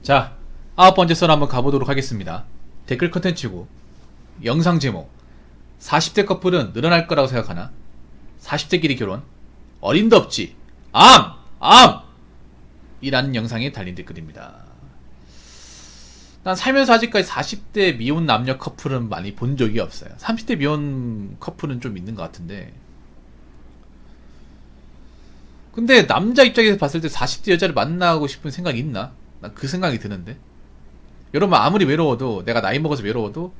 자, 9번째 썰 한번 가보도록 하겠습니다. 댓글 컨텐츠고 영상 제목 40대 커플은 늘어날 거라고 생각하나? 40대끼리 결혼? 어림도 없지. 이라는 영상에 달린 댓글입니다. 난 살면서 아직까지 40대 미혼 남녀 커플은 많이 본 적이 없어요. 30대 미혼 커플은 좀 있는 것 같은데, 근데 남자 입장에서 봤을 때 40대 여자를 만나고 싶은 생각이 있나? 난 그 생각이 드는데, 여러분 아무리 외로워도, 내가 나이 먹어서 외로워도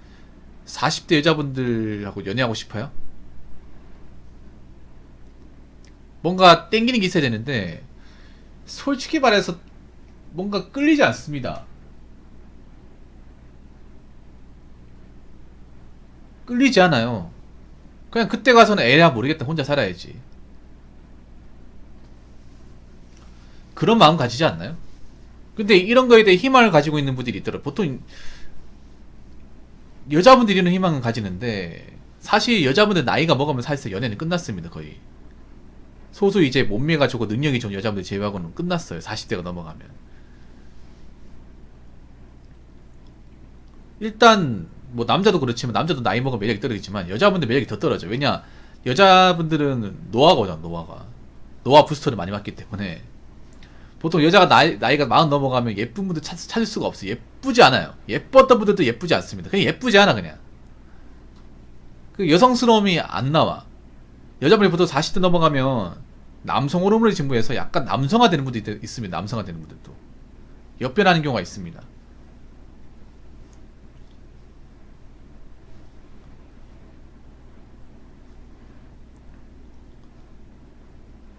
40대 여자분들하고 연애하고 싶어요? 뭔가 땡기는 게 있어야 되는데, 솔직히 말해서 뭔가 끌리지 않습니다. 끌리지 않아요. 그냥 그때 가서는 에야 모르겠다, 혼자 살아야지, 그런 마음 가지지 않나요? 근데 이런 거에 대해 희망을 가지고 있는 분들이 있더라고요. 보통 여자분들이 이런 희망을 가지는데, 사실 여자분들 나이가 먹으면 사실 연애는 끝났습니다. 거의 소수 이제 몸매가 좋고 능력이 좋은 여자분들 제외하고는 끝났어요. 40대가 넘어가면. 일단 뭐 남자도 그렇지만, 남자도 나이 먹으면 매력이 떨어지지만 여자분들 매력이 더 떨어져. 왜냐, 여자분들은 노화가 노화 부스터를 많이 맞기 때문에. 보통 여자가 나이가 40 넘어가면 예쁜 분들 찾을 수가 없어요. 예쁘지 않아요. 예뻤던 분들도 예쁘지 않습니다. 그냥 예쁘지 않아. 그냥 그 여성스러움이 안 나와. 여자분이 보통 40대 넘어가면 남성 호르몬을 증부해서 약간 남성화 되는 분들이 있습니다. 남성화 되는 분들도 역변하는 경우가 있습니다.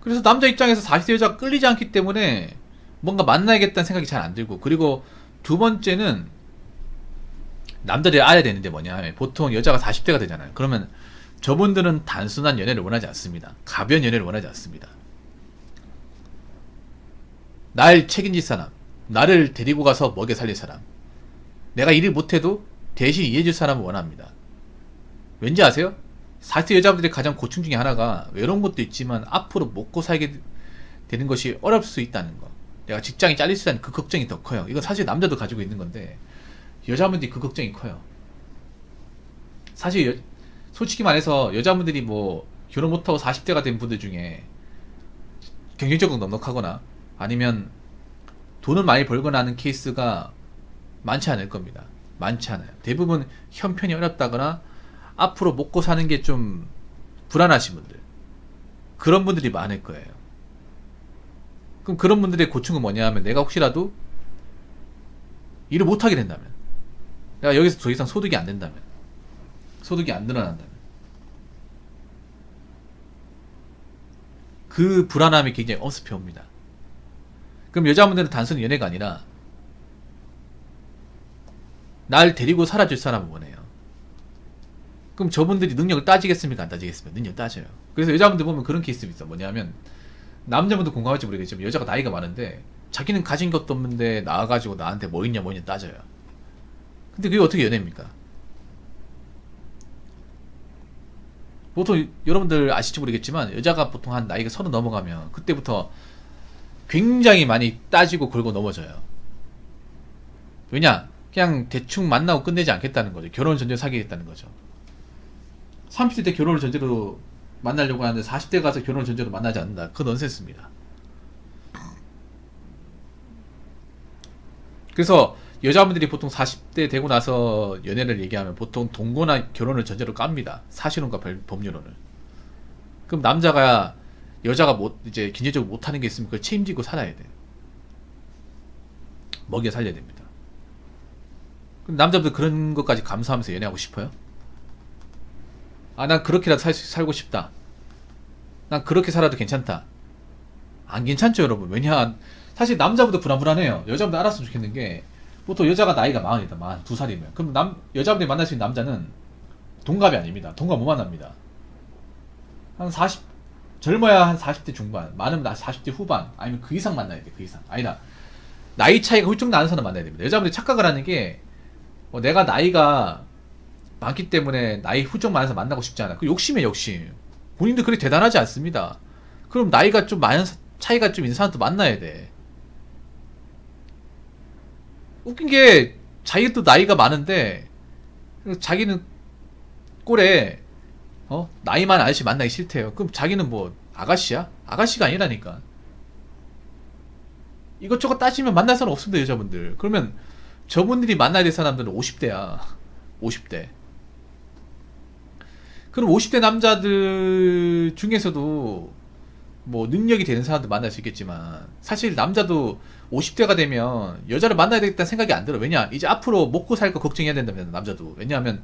그래서 남자 입장에서 40대 여자가 끌리지 않기 때문에 뭔가 만나야겠다는 생각이 잘 안 들고, 그리고 두 번째는 남자들이 알아야 되는데 뭐냐 하면, 보통 여자가 40대가 되잖아요. 그러면 저분들은 단순한 연애를 원하지 않습니다. 가벼운 연애를 원하지 않습니다. 날 책임질 사람, 나를 데리고 가서 먹여 살릴 사람, 내가 일을 못해도 대신 이해해줄 사람을 원합니다. 왠지 아세요? 40대 여자분들의 가장 고충 중에 하나가 외로운 것도 있지만 앞으로 먹고 살게 되는 것이 어려울 수 있다는 거. 내가 직장이 잘릴 수 있다는 그 걱정이 더 커요. 이건 사실 남자도 가지고 있는 건데 여자분들이 그 걱정이 커요. 사실 솔직히 말해서 여자분들이 뭐 결혼 못하고 40대가 된 분들 중에 경쟁적으로 넉넉하거나 아니면 돈을 많이 벌거나 하는 케이스가 많지 않을 겁니다. 많지 않아요. 대부분 형편이 어렵다거나 앞으로 먹고 사는 게 좀 불안하신 분들, 그런 분들이 많을 거예요. 그럼 그런 분들의 고충은 뭐냐 하면, 내가 혹시라도 일을 못하게 된다면, 내가 여기서 더 이상 소득이 안 된다면, 소득이 안 늘어난다면, 그 불안함이 굉장히 엄습해 옵니다. 그럼 여자분들은 단순히 연애가 아니라 날 데리고 살아줄 사람을 원해요. 그럼 저분들이 능력을 따지겠습니까? 안 따지겠습니까? 능력 따져요. 그래서 여자분들 보면 그런 케이스 있어. 뭐냐 하면, 남자분도 공감할지 모르겠지만 여자가 나이가 많은데 자기는 가진 것도 없는데 나와가지고 나한테 뭐 있냐 따져요. 근데 그게 어떻게 연애입니까? 보통 여러분들 아실지 모르겠지만 여자가 보통 한 나이가 30 넘어가면 그때부터 굉장히 많이 따지고 걸고 넘어져요. 왜냐? 그냥 대충 만나고 끝내지 않겠다는 거죠. 결혼 전제로 사귀겠다는 거죠. 30대 때 결혼을 전제로 만나려고 하는데 40대 가서 결혼을 전제로 만나지 않는다. 그건 넌센스입니다. 그래서 여자분들이 보통 40대 되고 나서 연애를 얘기하면 보통 동거나 결혼을 전제로 깝니다. 사실혼과 법률혼을. 그럼 남자가, 여자가 이제 경제적으로 못하는 게 있으면 그걸 책임지고 살아야 돼. 먹여 살려야 됩니다. 그럼 남자분들 그런 것까지 감수하면서 연애하고 싶어요? 난 그렇게라도 살고 싶다. 난 그렇게 살아도 괜찮다. 안 괜찮죠, 여러분. 왜냐, 사실 남자분도 불안해요. 여자분도 알았으면 좋겠는 게, 보통 여자가 나이가 40이다, 42살이면. 그럼 여자분들이 만날 수 있는 남자는 동갑이 아닙니다. 동갑 못 만납니다. 한 40, 젊어야 한 40대 중반, 많으면 40대 후반, 아니면 그 이상 만나야 돼, 그 이상. 아니다, 나이 차이가 훌쩍 나는 사람 만나야 됩니다. 여자분들이 착각을 하는 게, 내가 나이가 많기 때문에 나이 훌쩍 많아서 만나고 싶지 않아. 그 욕심이에요, 욕심. 본인도 그렇게 대단하지 않습니다. 그럼 나이가 좀 많은, 차이가 좀 있는 사람도 만나야 돼. 웃긴 게 자기도 나이가 많은데 자기는 꼴에 나이 많은 아저씨 만나기 싫대요. 그럼 자기는 뭐 아가씨야? 아가씨가 아니라니까. 이것저것 따지면 만날 사람 없습니다, 여자분들. 그러면 저분들이 만나야 될 사람들은 50대야. 50대. 그럼 50대 남자들 중에서도 뭐 능력이 되는 사람들 만날 수 있겠지만 사실 남자도 50대가 되면 여자를 만나야 되겠다는 생각이 안 들어. 왜냐? 이제 앞으로 먹고 살 거 걱정해야 된다면 남자도. 왜냐하면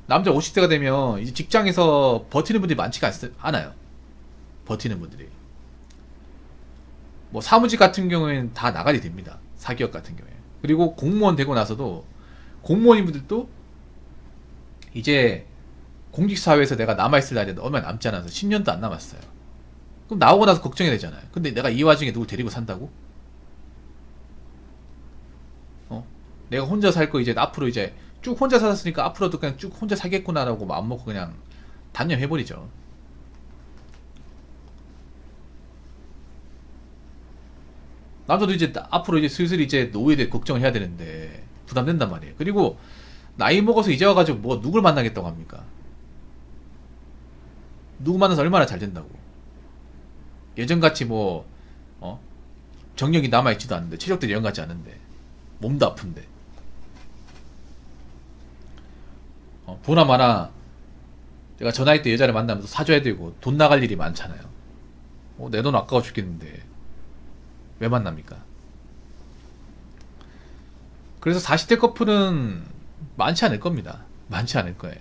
남자 50대가 되면 이제 직장에서 버티는 분들이 많지가 않아요. 버티는 분들이. 뭐 사무직 같은 경우에는 다 나가리 됩니다. 사기업 같은 경우에. 그리고 공무원 되고 나서도 공무원인 분들도 이제 공직사회에서 내가 남아있을 날이 얼마 남지 않아서 10년도 안 남았어요. 그럼 나오고 나서 걱정이 되잖아요. 근데 내가 이 와중에 누굴 데리고 산다고? 내가 혼자 살 거 이제 앞으로 이제 쭉 혼자 살았으니까 앞으로도 그냥 쭉 혼자 살겠구나라고 마음 먹고 그냥 단념해버리죠. 남자도 이제 앞으로 이제 슬슬 이제 노후에 대해 걱정을 해야 되는데 부담된단 말이에요. 그리고 나이 먹어서 이제 와가지고 뭐 누굴 만나겠다고 합니까? 누구 만나서 얼마나 잘 된다고. 예전같이 뭐 정력이 남아있지도 않은데 체력도 예전같지 않은데 몸도 아픈데 보나마나 내가 저 나이 때 여자를 만나면서 사줘야 되고 돈 나갈 일이 많잖아요. 내 돈 아까워 죽겠는데 왜 만납니까? 그래서 40대 커플은 많지 않을 겁니다. 많지 않을 거예요.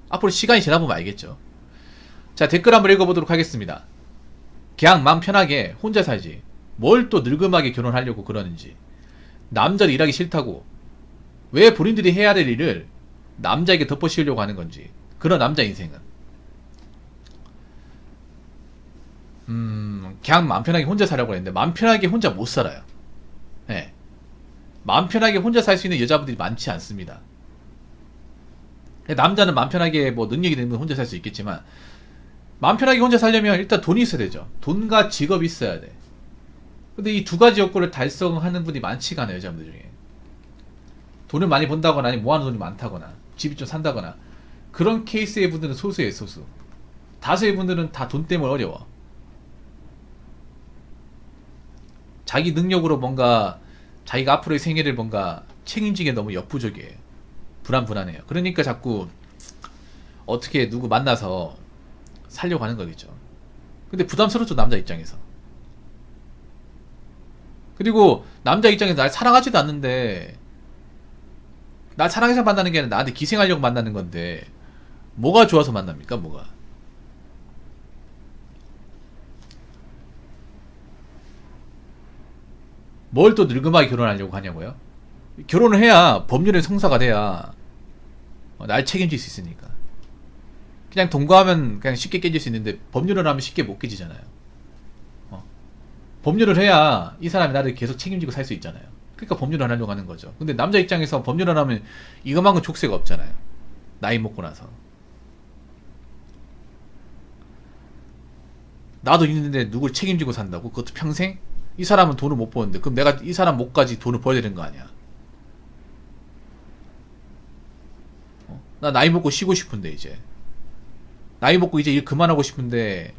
앞으로 시간이 지나보면 알겠죠. 자, 댓글 한번 읽어보도록 하겠습니다. 그냥 마음 편하게 혼자 살지 뭘 또 늙음하게 결혼하려고 그러는지, 남자를 일하기 싫다고 왜 본인들이 해야 될 일을 남자에게 덮어씌우려고 하는 건지, 그런 남자 인생은 그냥 마음 편하게 혼자 살라고 했는데 마음 편하게 혼자 못 살아요. 네. 마음 편하게 혼자 살 수 있는 여자분들이 많지 않습니다. 남자는 마음 편하게 뭐 능력이 되면 혼자 살 수 있겠지만 마음 편하게 혼자 살려면 일단 돈이 있어야 되죠. 돈과 직업이 있어야 돼. 근데 이 두 가지 요건을 달성하는 분이 많지가 않아요, 여자분들 중에. 돈을 많이 번다거나 아니면 모아놓은 돈이 많다거나 집이 좀 산다거나 그런 케이스의 분들은 소수예요, 소수. 다수의 분들은 다 돈 때문에 어려워. 자기 능력으로 뭔가 자기가 앞으로의 생애를 뭔가 책임지기에 너무 역부족이에요. 불안해요. 그러니까 자꾸 어떻게 누구 만나서 살려고 하는 거겠죠. 근데 부담스럽죠, 남자 입장에서. 그리고 남자 입장에서 날 사랑하지도 않는데, 날 사랑해서 만나는 게 아니라 나한테 기생하려고 만나는 건데 뭐가 좋아서 만납니까? 뭐가? 뭘 또 늙음하게 결혼하려고 하냐고요? 결혼을 해야 법률의 성사가 돼야 날 책임질 수 있으니까. 그냥 동거하면 그냥 쉽게 깨질 수 있는데 법률을 하면 쉽게 못 깨지잖아요. 법률을 해야 이 사람이 나를 계속 책임지고 살 수 있잖아요. 그러니까 법률을 하려고 하는 거죠. 근데 남자 입장에서 법률을 하면 이것만큼 족쇄가 없잖아요. 나이 먹고 나서. 나도 있는데 누굴 책임지고 산다고? 그것도 평생? 이 사람은 돈을 못 버는데 그럼 내가 이 사람 목까지 돈을 벌어야 되는 거 아니야. 나 나이 먹고 쉬고 싶은데 이제 나이 먹고 이제 일 그만하고 싶은데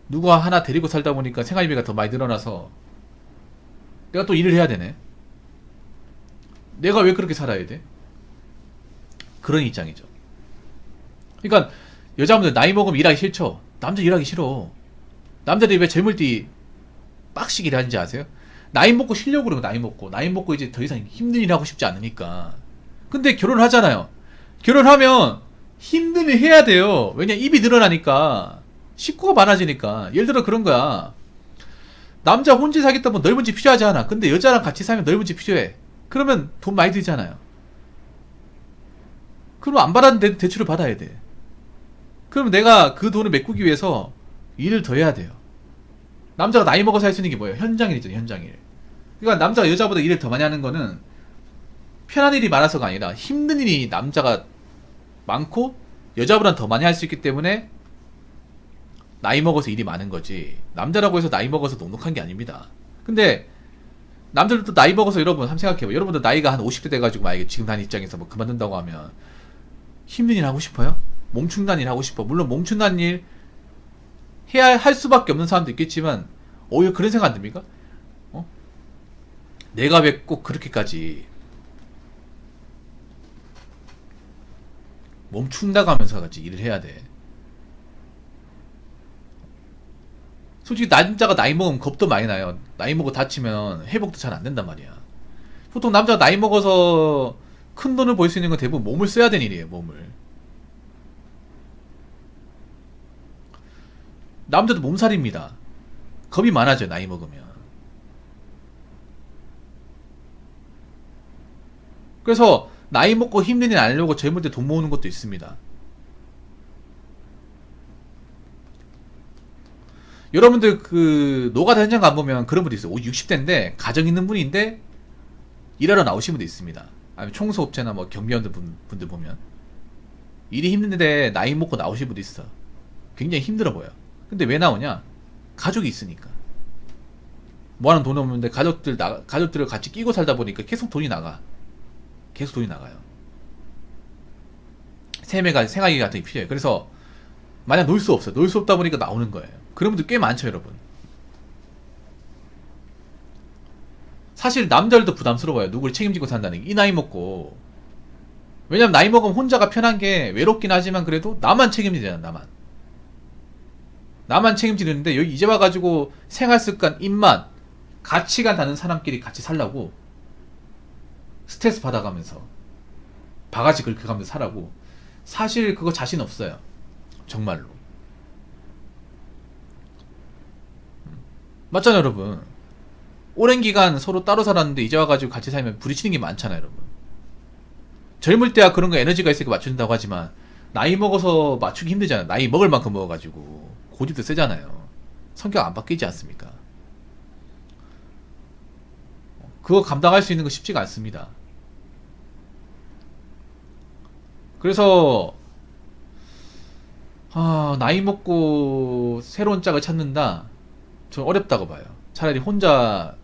누가 하나 데리고 살다 보니까 생활비가 더 많이 늘어나서 내가 또 일을 해야 되네. 내가 왜 그렇게 살아야 돼? 그런 입장이죠. 그러니까 여자분들 나이 먹으면 일하기 싫죠. 남자 일하기 싫어. 남자들이 왜 젊을 때 빡시게 일하는지 아세요? 나이 먹고 쉬려고 그러고 나이 먹고 이제 더 이상 힘든 일 하고 싶지 않으니까. 근데 결혼을 하잖아요. 결혼하면 힘든 일 해야 돼요. 왜냐, 입이 늘어나니까 식구가 많아지니까. 예를 들어 그런 거야. 남자 혼자 살겠다 면 넓은 집 필요하지 않아. 근데 여자랑 같이 살면 넓은 집 필요해. 그러면 돈 많이 들잖아요. 그럼 안 받았는데 대출을 받아야 돼. 그럼 내가 그 돈을 메꾸기 위해서 일을 더 해야 돼요. 남자가 나이 먹어서 할 수 있는 게 뭐예요? 현장일이죠, 현장일. 그러니까 남자가 여자보다 일을 더 많이 하는 거는 편한 일이 많아서가 아니라 힘든 일이 남자가 많고 여자보다 더 많이 할 수 있기 때문에 나이 먹어서 일이 많은 거지. 남자라고 해서 나이 먹어서 넉넉한 게 아닙니다. 근데 남들도 나이 먹어서 여러분 한번 생각해봐. 여러분도 나이가 한 50대 돼가지고 만약에 지금 단 입장에서 뭐 그만둔다고 하면 힘든 일 하고 싶어요? 멈춘다는 일 하고 싶어. 물론 멈춘다는 일 해야 할 수밖에 없는 사람도 있겠지만 오히려 그런 생각 안 듭니까? 어? 내가 왜 꼭 그렇게까지 멈춘다고 하면서 같이 일을 해야 돼. 솔직히 남자가 나이 먹으면 겁도 많이 나요. 나이 먹어 다치면 회복도 잘 안 된단 말이야. 보통 남자가 나이 먹어서 큰 돈을 벌 수 있는 건 대부분 몸을 써야 되는 일이에요. 몸을. 남자도 몸살입니다. 겁이 많아져 나이 먹으면. 그래서 나이 먹고 힘든 일 안 하려고 젊을 때 돈 모으는 것도 있습니다. 여러분들 그 노가다 현장 가보면 그런 분도 있어요. 60대인데 가정 있는 분인데 일하러 나오신 분도 있습니다. 아니면 청소업체나 뭐 경비원들 분들 보면 일이 힘든데 나이 먹고 나오신 분도 있어. 굉장히 힘들어 보여. 근데 왜 나오냐? 가족이 있으니까. 뭐하는 돈 없는데 가족들을 같이 끼고 살다 보니까 계속 돈이 나가. 계속 돈이 나가요. 생활비 같은 게 필요해요. 그래서 만약 놀 수 없어. 놀 수 없다 보니까 나오는 거예요. 그런 분들 꽤 많죠, 여러분. 사실 남자들도 부담스러워요. 누구를 책임지고 산다는 게. 이 나이 먹고. 왜냐면 나이 먹으면 혼자가 편한 게 외롭긴 하지만 그래도 나만 책임지잖아, 나만. 나만 책임지는데 여기 이제 와가지고 생활습관, 입맛, 가치가 다른 사람끼리 같이 살라고 스트레스 받아가면서 바가지 긁혀가면서 살라고 사실 그거 자신 없어요. 정말로. 맞잖아요, 여러분. 오랜 기간 서로 따로 살았는데 이제 와가지고 같이 살면 부딪히는 게 많잖아요, 여러분. 젊을 때야 그런 거 에너지가 있으니까 맞춘다고 하지만 나이 먹어서 맞추기 힘들잖아요. 나이 먹을 만큼 먹어가지고 고집도 세잖아요. 성격 안 바뀌지 않습니까? 그거 감당할 수 있는 거 쉽지가 않습니다. 그래서 나이 먹고 새로운 짝을 찾는다? 저는 어렵다고 봐요. 차라리 혼자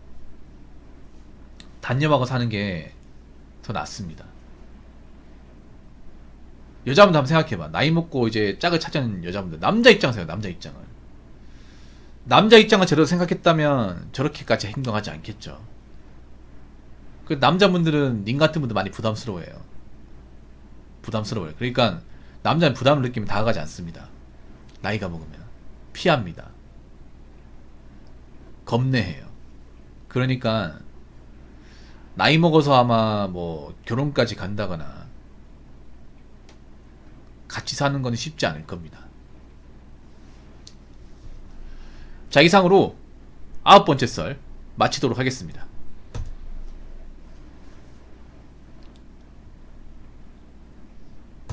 단념하고 사는 게 더 낫습니다. 여자분들 한번 생각해봐. 나이 먹고 이제 짝을 찾는 여자분들. 남자 입장에서 해요, 남자 입장을. 남자 입장을 제대로 생각했다면 저렇게까지 행동하지 않겠죠. 그 남자분들은 님 같은 분들 많이 부담스러워해요. 부담스러워요. 그러니까 남자는 부담을 느끼면 다가가지 않습니다. 나이가 먹으면. 피합니다. 겁내해요. 그러니까 나이 먹어서 아마 뭐 결혼까지 간다거나 같이 사는 건 쉽지 않을 겁니다. 자, 이상으로 9번째 썰 마치도록 하겠습니다.